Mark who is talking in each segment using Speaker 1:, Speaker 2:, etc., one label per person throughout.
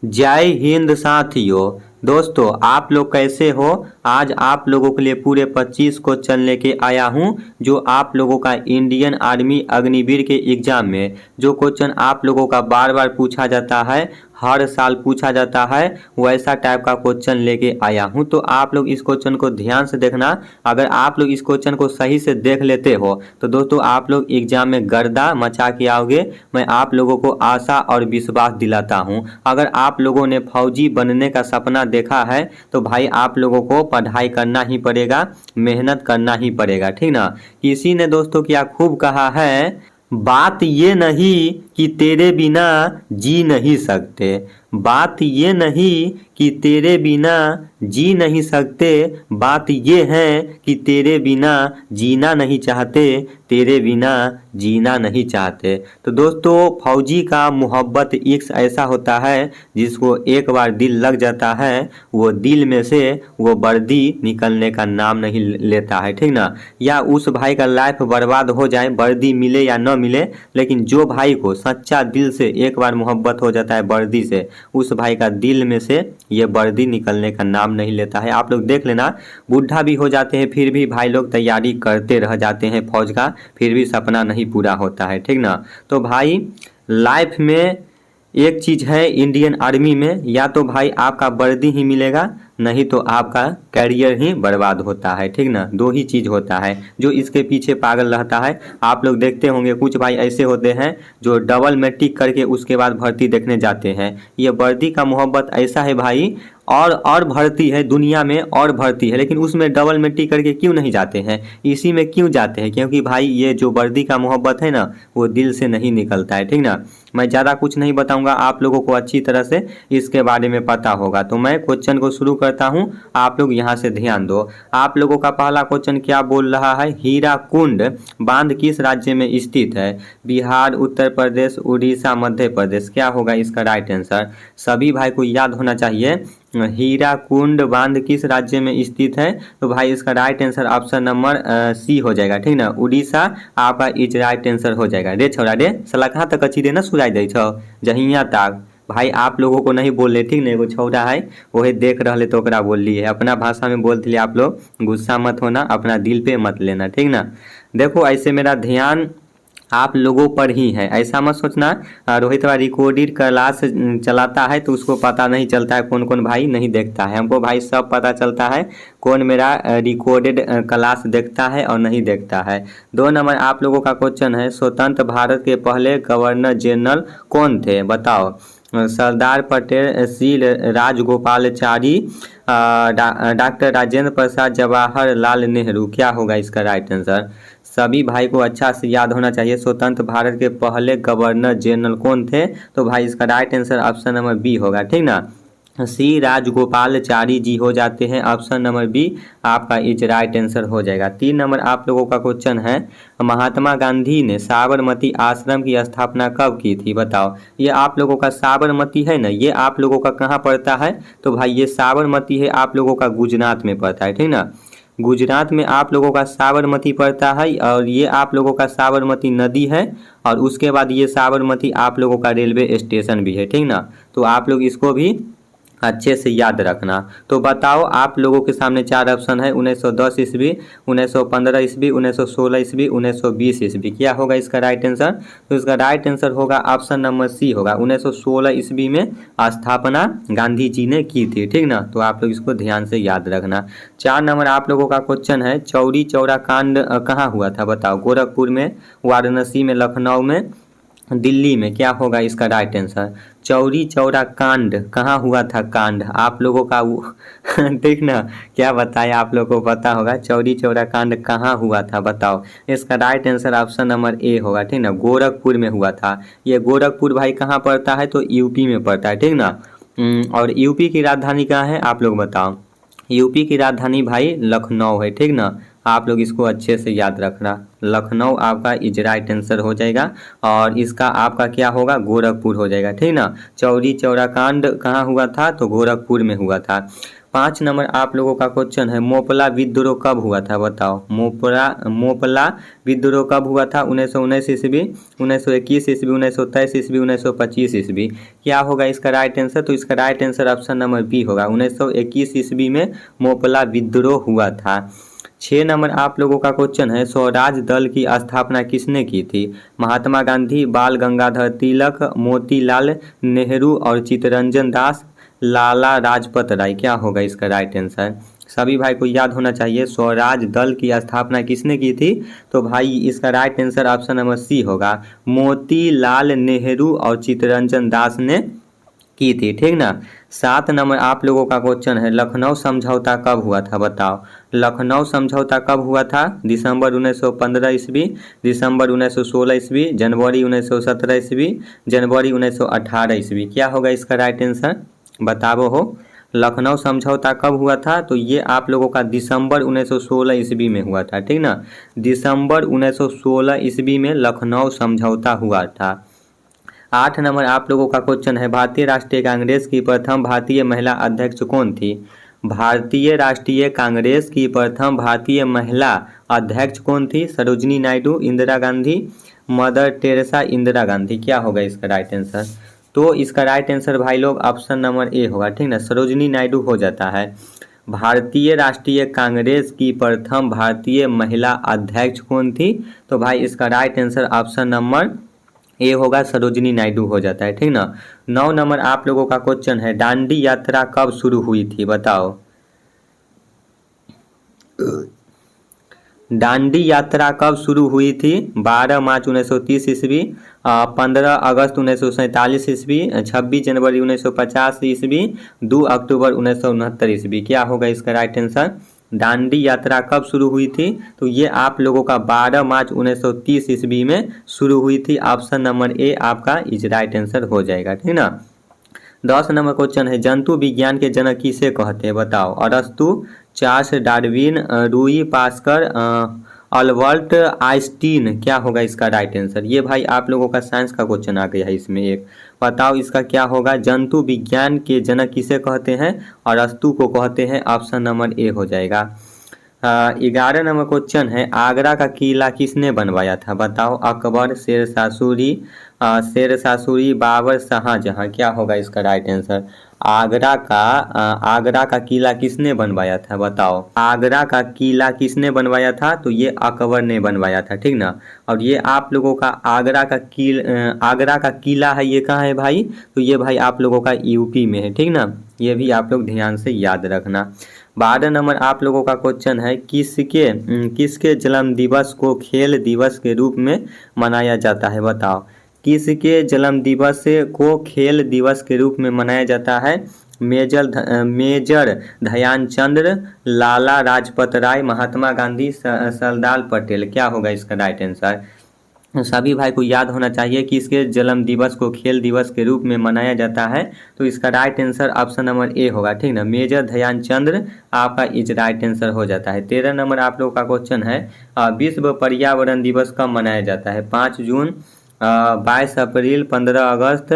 Speaker 1: जय हिंद साथियों। दोस्तों आप लोग कैसे हो। आज आप लोगों के लिए पूरे 25 क्वेश्चन लेके आया हूं जो आप लोगों का इंडियन आर्मी अग्निवीर के एग्जाम में जो क्वेश्चन आप लोगों का बार बार पूछा जाता है, हर साल पूछा जाता है, वैसा टाइप का क्वेश्चन लेके आया हूं। तो आप लोग इस क्वेश्चन को ध्यान से देखना। अगर आप लोग इस क्वेश्चन को सही से देख लेते हो तो दोस्तों आप लोग एग्जाम में गर्दा मचा के आओगे। मैं आप लोगों को आशा और विश्वास दिलाता हूं। अगर आप लोगों ने फौजी बनने का सपना देखा है तो भाई आप लोगों को पढ़ाई करना ही पड़ेगा, मेहनत करना ही पड़ेगा, ठीक ना। किसी ने दोस्तों क्या खूब कहा है, बात ये नहीं कि तेरे बिना जी नहीं सकते, बात ये नहीं कि तेरे बिना जी नहीं सकते, बात ये है कि तेरे बिना जीना नहीं चाहते, तेरे बिना जीना नहीं चाहते। तो दोस्तों फौजी का मोहब्बत इश्क ऐसा होता है जिसको एक बार दिल लग जाता है वो दिल में से वो वर्दी निकलने का नाम नहीं लेता है, ठीक ना। या उस भाई का लाइफ बर्बाद हो जाए, वर्दी मिले या न मिले, लेकिन जो भाई को सच्चा दिल से एक बार मोहब्बत हो जाता है वर्दी से, उस भाई का दिल में से ये वर्दी निकलने का नाम नहीं लेता है। आप लोग देख लेना, बूढ़ा भी हो जाते हैं फिर भी भाई लोग तैयारी करते रह जाते हैं फौज का, फिर भी सपना नहीं पूरा होता है, ठीक ना। तो भाई लाइफ में एक चीज़ है इंडियन आर्मी में, या तो भाई आपका वर्दी ही मिलेगा, नहीं तो आपका कैरियर ही बर्बाद होता है, ठीक ना। दो ही चीज़ होता है जो इसके पीछे पागल रहता है। आप लोग देखते होंगे कुछ भाई ऐसे होते हैं जो डबल मैट्रिक करके उसके बाद भर्ती देखने जाते हैं। ये वर्दी का मोहब्बत ऐसा है भाई, और भर्ती है दुनिया में, और भर्ती है, लेकिन उसमें डबल मैट्रिक करके क्यों नहीं जाते हैं, इसी में क्यों जाते हैं, क्योंकि भाई ये जो वर्दी का मोहब्बत है ना वो दिल से नहीं निकलता है, ठीक ना। मैं ज़्यादा कुछ नहीं बताऊंगा, आप लोगों को अच्छी तरह से इसके बारे में पता होगा। तो मैं क्वेश्चन को शुरू करता हूं, आप लोग यहां से ध्यान दो। आप लोगों का पहला क्वेश्चन क्या बोल रहा है, हीराकुंड बांध किस राज्य में स्थित है। बिहार, उत्तर प्रदेश, उड़ीसा, मध्य प्रदेश। क्या होगा इसका राइट आंसर। सभी भाई को याद होना चाहिए हीराकुंड बांध किस राज्य में स्थित है। तो भाई इसका right answer option number C हो जाएगा, ठीक ना। उड़ीसा आपका इज राइट आंसर हो जाएगा। रे छोड़ा रे साला कहाँ तक अच्छी रे ना सुनाई दे छो जहिया तक। भाई आप लोगों को नहीं बोल रहे, ठीक ना। एगो छौड़ा है वही देख रहे तो ओकरा बोल लिए, अपना भाषा में बोल दिए। आप लोग गुस्सा मत होना, अपना दिल पे मत लेना, ठीक ना। देखो ऐसे मेरा ध्यान आप लोगों पर ही है, ऐसा मत सोचना। रोहित भाई रिकॉर्डेड क्लास चलाता है तो उसको पता नहीं चलता है कौन कौन भाई नहीं देखता है। हमको भाई सब पता चलता है कौन मेरा रिकॉर्डेड क्लास देखता है और नहीं देखता है। 2 नंबर आप लोगों का क्वेश्चन है, स्वतंत्र भारत के पहले गवर्नर जनरल कौन थे, बताओ। सरदार पटेल, सी राजगोपालाचारी, डॉक्टर राजेंद्र प्रसाद, जवाहरलाल नेहरू। क्या होगा इसका राइट आंसर। सभी भाई को अच्छा से याद होना चाहिए स्वतंत्र भारत के पहले गवर्नर जनरल कौन थे। तो भाई इसका right answer option number B होगा, ठीक ना। सी राजगोपालाचारी जी हो जाते हैं, ऑप्शन नंबर बी आपका इज राइट आंसर हो जाएगा। 3 नंबर आप लोगों का क्वेश्चन है, महात्मा गांधी ने साबरमती आश्रम की स्थापना कब की थी, बताओ। ये आप लोगों का साबरमती है ना, ये आप लोगों का कहाँ पड़ता है। तो भाई ये साबरमती है आप लोगों का गुजरात में पड़ता है, ठीक ना। गुजरात में आप लोगों का साबरमती पड़ता है, और ये आप लोगों का साबरमती नदी है, और उसके बाद ये साबरमती आप लोगों का रेलवे स्टेशन भी है, ठीक ना। तो आप लोग इसको भी अच्छे से याद रखना। तो बताओ आप लोगों के सामने 4 ऑप्शन है, 1910 ईस्वी, 1915 ईस्वी, 1916 ईस्वी, 1920 ईस्वी। क्या होगा इसका राइट आंसर। तो इसका राइट आंसर होगा ऑप्शन नंबर सी होगा, 1916 ईस्वी में स्थापना गांधी जी ने की थी, ठीक ना। तो आप लोग इसको ध्यान से याद रखना। 4 नंबर आप लोगों का क्वेश्चन है, चौरी चौरा कांड कहाँ हुआ था, बताओ। गोरखपुर में, वाराणसी में, लखनऊ में, दिल्ली में। क्या होगा इसका राइट आंसर। चौरी चौरा कांड कहाँ हुआ था, कांड आप लोगों का ठीक ना। क्या बताया, आप लोगों को पता होगा चौरी चौरा कांड कहाँ हुआ था, बताओ। इसका right answer option number A होगा, ठीक ना। गोरखपुर में हुआ था। ये गोरखपुर भाई कहाँ पड़ता है, तो यूपी में पड़ता है, ठीक ना। और यूपी की राजधानी कहाँ है आप लोग बताओ। यूपी की राजधानी भाई लखनऊ है, ठीक ना। आप लोग इसको अच्छे से याद रखना। लखनऊ आपका इज राइट आंसर हो जाएगा और इसका आपका क्या होगा, गोरखपुर हो जाएगा, ठीक ना। चौरी चौरा कांड कहाँ हुआ था, तो गोरखपुर में हुआ था। 5 नंबर आप लोगों का क्वेश्चन है, मोपला विद्रोह कब हुआ था, बताओ। मोपला विद्रोह कब हुआ था, 1919 ईस्वी, 1921 ईस्वी, 1923 ईस्वी, 1925 ईस्वी। क्या होगा इसका राइट आंसर, तो इसका right answer option number B होगा, 1921 ईस्वी में मोपला विद्रोह हुआ था। 6 नंबर आप लोगों का क्वेश्चन है, स्वराज दल की स्थापना किसने की थी, महात्मा गांधी, बाल गंगाधर तिलक, मोतीलाल नेहरू और चित्तरंजन दास, लाला लाजपत राय। क्या होगा इसका राइट आंसर, सभी भाई को याद होना चाहिए, स्वराज दल की स्थापना किसने की थी, तो भाई इसका right answer option number C होगा, मोतीलाल नेहरू और चित्तरंजन दास ने की थी, ठीक ना। 7 नंबर आप लोगों का क्वेश्चन है, लखनऊ समझौता कब हुआ था, बताओ। लखनऊ समझौता कब हुआ था, दिसंबर 1915 ईस्वी, दिसंबर 1916 ईस्वी, जनवरी 1917 ईस्वी, जनवरी 1918 ईस्वी। क्या होगा इसका राइट आंसर, बताओ हो। लखनऊ समझौता कब हुआ था, तो ये आप लोगों का दिसंबर 1916 ईस्वी में हुआ था, ठीक ना। दिसंबर 1916 ईस्वी में लखनऊ समझौता हुआ था। 8 नंबर आप लोगों का क्वेश्चन है, भारतीय राष्ट्रीय कांग्रेस की प्रथम भारतीय महिला अध्यक्ष कौन थी। भारतीय राष्ट्रीय कांग्रेस की प्रथम भारतीय महिला अध्यक्ष कौन थी, सरोजिनी नायडू, इंदिरा गांधी, मदर टेरेसा, इंदिरा गांधी। क्या होगा इसका राइट आंसर, तो इसका राइट आंसर भाई लोग ऑप्शन नंबर ए होगा, ठीक ना, सरोजिनी नायडू हो जाता है। भारतीय राष्ट्रीय कांग्रेस की प्रथम भारतीय महिला अध्यक्ष कौन थी, तो भाई इसका right answer option number A होगा, सरोजिनी नायडू हो जाता है, ठीक ना। 9 नंबर आप लोगों का क्वेश्चन है, दांडी यात्रा कब शुरू हुई थी, बताओ। दांडी यात्रा कब शुरू हुई थी, 12 मार्च 1930 ईस्वी, 15 अगस्त 1947 ईस्वी, 26 जनवरी 1950 ईस्वी, 2 अक्टूबर 1969 ईस्वी। क्या होगा इसका राइट आंसर, दांडी यात्रा कब शुरू हुई थी, तो ये आप लोगों का 12 मार्च 1930 ईस्वी में शुरू हुई थी, ऑप्शन नंबर ए आपका इज राइट आंसर हो जाएगा, ठीक ना। 10 नंबर क्वेश्चन है, जंतु विज्ञान के जनक किसे कहते हैं, बताओ। अरस्तु, चार्ल्स डार्विन, रूई पास्कर, अल्बर्ट आइंस्टीन। क्या होगा इसका राइट आंसर, ये भाई आप लोगों का साइंस का क्वेश्चन आ गया है इसमें एक, बताओ इसका क्या होगा, जंतु विज्ञान के जनक किसे कहते हैं, अरस्तु को कहते हैं, ऑप्शन नंबर ए हो जाएगा। 11 नंबर क्वेश्चन है, आगरा का किला किसने बनवाया था, बताओ। अकबर, शेर शाह सूरी, बाबर, शाहजहां। क्या होगा इसका राइट आंसर, आगरा का किला किसने बनवाया था, बताओ। आगरा का किला किसने बनवाया था, तो ये अकबर ने बनवाया था, ठीक ना। और ये आप लोगों का आगरा का किला है, ये कहाँ है भाई, तो ये भाई आप लोगों का यूपी में है, ठीक ना। ये भी आप लोग ध्यान से याद रखना। 12 नंबर आप लोगों का क्वेश्चन है, किसके जन्म दिवस को खेल दिवस के रूप में मनाया जाता है, बताओ। किसके जन्म दिवस को खेल दिवस के रूप में मनाया जाता है, मेजर ध्यानचंद्र, लाला लाजपत राय, महात्मा गांधी, सरदार पटेल। क्या होगा इसका राइट आंसर, सभी भाई को याद होना चाहिए कि इसके जन्म दिवस को खेल दिवस के रूप में मनाया जाता है, तो इसका right answer option number A होगा, ठीक ना, मेजर ध्यानचंद्र आपका इज राइट आंसर हो जाता है। 13 नंबर आप लोगों का क्वेश्चन है, विश्व पर्यावरण दिवस कब मनाया जाता है, 5 जून, 22 अप्रैल, 15 अगस्त,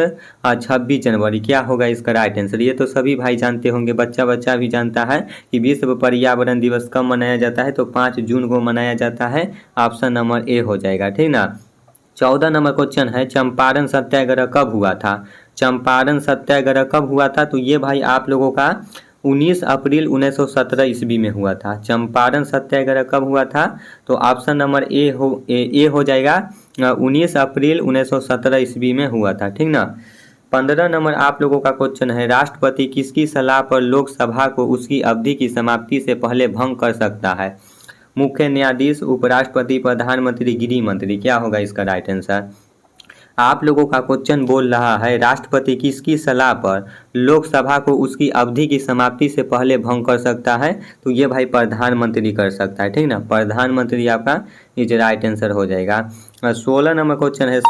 Speaker 1: 26 जनवरी। क्या होगा इसका राइट आंसर, ये तो सभी भाई जानते होंगे, बच्चा भी जानता है कि विश्व पर्यावरण दिवस कब मनाया जाता है, तो 5 जून को मनाया जाता है, ऑप्शन नंबर ए हो जाएगा, ठीक ना। 14 नंबर क्वेश्चन है, चंपारण सत्याग्रह कब हुआ था, चंपारण सत्याग्रह कब हुआ था, तो ये भाई आप लोगों का 19 अप्रैल 1917 ईस्वी में हुआ था। चंपारण सत्याग्रह कब हुआ था, तो ऑप्शन नंबर ए हो जाएगा, 19 अप्रैल 1917 ईस्वी में हुआ था, ठीक ना। 15 नंबर आप लोगों का क्वेश्चन है, राष्ट्रपति किसकी सलाह पर लोकसभा को उसकी अवधि की समाप्ति से पहले भंग कर सकता है, मुख्य न्यायाधीश, उपराष्ट्रपति, प्रधानमंत्री, गृह मंत्री। क्या होगा इसका राइट आंसर, आप लोगों का क्वेश्चन बोल रहा है राष्ट्रपति किसकी सलाह पर लोकसभा को उसकी अवधि की समाप्ति से पहले भंग कर सकता है, तो ये भाई प्रधानमंत्री कर सकता है, ठीक ना। प्रधानमंत्री आपका इज राइट आंसर हो जाएगा। 16 नंबर क्वेश्चन है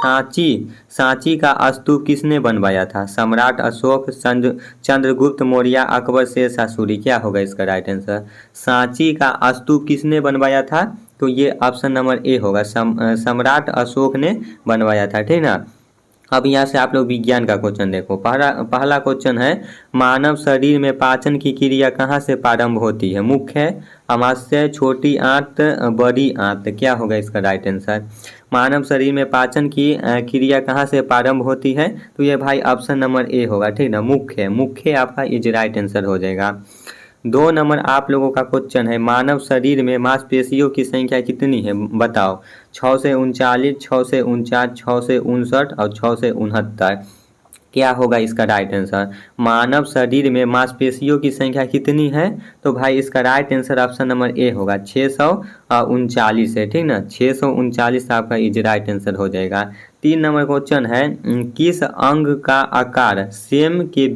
Speaker 1: सांची का स्तूप किसने बनवाया था? सम्राट अशोक, चंद्रगुप्त मौर्य, अकबर, शेरशाह सूरी। क्या होगा इसका राइट आंसर? सांची का स्तूप किसने बनवाया था? तो ये ऑप्शन नंबर ए होगा, सम्राट अशोक ने बनवाया था, ठीक ना। अब यहाँ से आप लोग विज्ञान का क्वेश्चन देखो। पहला क्वेश्चन है मानव शरीर में पाचन की क्रिया कहाँ से प्रारंभ होती है? मुख्य, अमाशय, छोटी आंत, बड़ी आंत। क्या होगा इसका राइट आंसर? मानव शरीर में पाचन की क्रिया कहाँ से प्रारंभ होती है? तो ये भाई ऑप्शन नंबर ए होगा, ठीक ना, मुख्य आपका इज राइट आंसर हो जाएगा। 2 नंबर आप लोगों का क्वेश्चन है मानव शरीर में मांसपेशियों की संख्या कितनी है? बताओ। 6 से 39, 6 से 49, 6 से 59 और 6 से 69। क्या होगा इसका राइट आंसर? मानव शरीर में मांसपेशियों की संख्या कितनी है? तो भाई इसका right answer option number A होगा, 639 है, ठीक ना। 639 आपका इज राइट आंसर हो जाएगा। 3 नंबर क्वेश्चन है किस अंग का आकार सेम के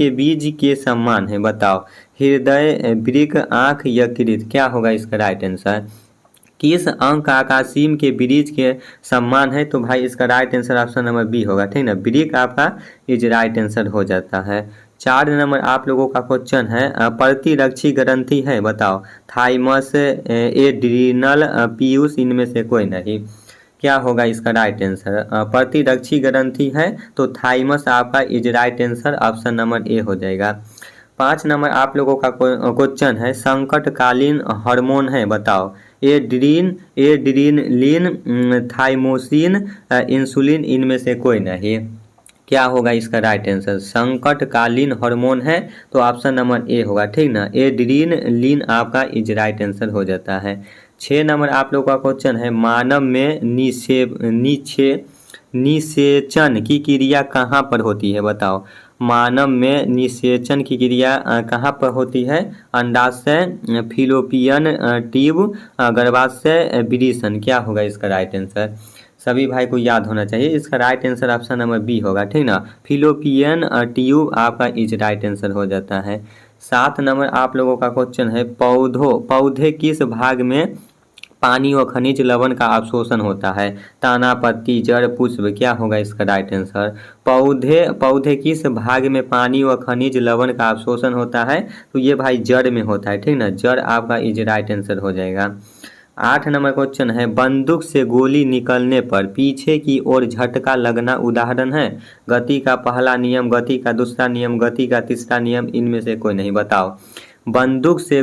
Speaker 1: बीज के समान है? बताओ। हृदय, वृक्क, आँख, यकृत। क्या होगा इसका राइट आंसर? किस अंग का आकार सीम के बीज के समान है? तो भाई इसका right answer option number B होगा, ठीक ना, वृक्क आपका इज राइट आंसर हो जाता है। 4 नंबर आप लोगों का क्वेश्चन है प्रतिरक्षी ग्रंथि है? बताओ। थाइमस, एड्रिनल, पीयूष, इनमें से कोई नहीं। क्या होगा इसका राइट आंसर? प्रतिरक्षी ग्रंथि है तो थाइमस आपका is right answer option number A हो जाएगा। 5 नंबर आप लोगों का क्वेश्चन है संकटकालीन हार्मोन है? बताओ। एड्रीनलिन, थाइमोसिन, इंसुलिन, इनमें से कोई नहीं। क्या होगा इसका राइट आंसर? संकटकालीन हार्मोन है तो ऑप्शन नंबर ए होगा, ठीक ना, एड्रीनलिन आपका इज राइट आंसर हो जाता है। 6 नंबर आप लोग का क्वेश्चन है मानव में निषेचन की क्रिया कहाँ पर होती है? बताओ। मानव में निषेचन की क्रिया कहाँ पर होती है? अंडाशय, फिलोपियन ट्यूब, गर्भाशय, वृषण। क्या होगा इसका राइट आंसर? सभी भाई को याद होना चाहिए, इसका right answer option number B होगा, ठीक ना, फिलोपियन ट्यूब आपका इज राइट आंसर हो जाता है। 7 नंबर आप लोगों का क्वेश्चन है पौधे किस भाग में पानी व खनिज लवण का अवशोषण होता है? तना, पत्ती, जड़, पुष्प। क्या होगा इसका राइट आंसर? पौधे किस भाग में पानी व खनिज लवण का अवशोषण होता है? तो ये भाई जड़ में होता है, ठीक ना, जड़ आपका इज राइट आंसर हो जाएगा। 8 नंबर क्वेश्चन है बंदूक से गोली निकलने पर पीछे की ओर झटका लगना उदाहरण है? गति का पहला नियम, गति का दूसरा नियम, गति का तीसरा नियम, इनमें से कोई नहीं। बताओ। बंदूक से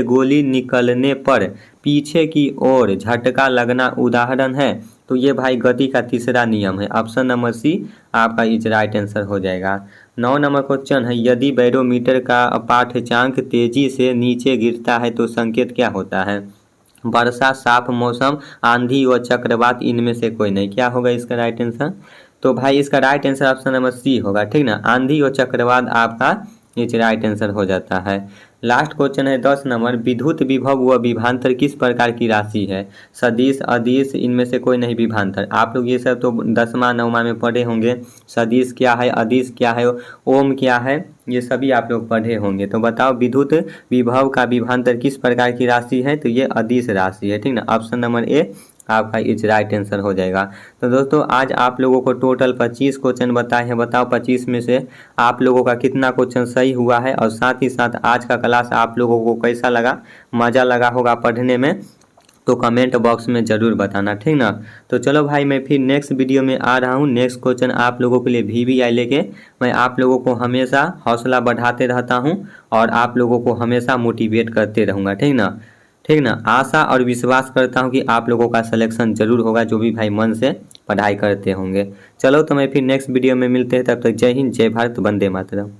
Speaker 1: गोली निकलने पर पीछे की ओर झटका लगना उदाहरण है? तो ये भाई गति का तीसरा नियम है, ऑप्शन नंबर सी आपका इज राइट आंसर हो जाएगा। 9 नंबर क्वेश्चन है यदि बैरोमीटर का पाठ्यांक तेजी से नीचे गिरता है तो संकेत क्या होता है? वर्षा, साफ मौसम, आंधी व चक्रवात, इनमें से कोई नहीं। क्या होगा इसका राइट आंसर? तो भाई इसका right answer option number C होगा, ठीक ना, आंधी और चक्रवात आपका इज राइट आंसर हो जाता है। लास्ट क्वेश्चन है 10 नंबर विद्युत विभव व विभवांतर किस प्रकार की राशि है? सदिश, अदिश, इनमें से कोई नहीं। विभवांतर आप लोग ये सब तो 10वां 9वां में पढ़े होंगे। सदिश क्या है, अदिश क्या है, ओम क्या है, ये सभी आप लोग पढ़े होंगे। तो बताओ विद्युत विभव का विभवांतर किस प्रकार की राशि है? तो ये अदिश राशि है, ठीक ना, ऑप्शन नंबर ए आपका इज राइट आंसर हो जाएगा। तो दोस्तों आज आप लोगों को टोटल 25 क्वेश्चन बताए हैं। बताओ 25 में से आप लोगों का कितना क्वेश्चन सही हुआ है, और साथ ही साथ आज का क्लास आप लोगों को कैसा लगा, मज़ा लगा होगा पढ़ने में, तो कमेंट बॉक्स में ज़रूर बताना, ठीक ना। तो चलो भाई मैं फिर नेक्स्ट वीडियो में आ रहा हूँ। नेक्स्ट क्वेश्चन आप लोगों के लिए VVI लेके मैं आप लोगों को हमेशा हौसला बढ़ाते रहता हूँ और आप लोगों को हमेशा मोटिवेट करते रहूँगा, ठीक ना, ठीक ना। आशा और विश्वास करता हूँ कि आप लोगों का सिलेक्शन जरूर होगा, जो भी भाई मन से पढ़ाई करते होंगे। चलो तो मैं फिर नेक्स्ट वीडियो में मिलते हैं, तब तक जय हिंद, जय भारत, वंदे मातरम।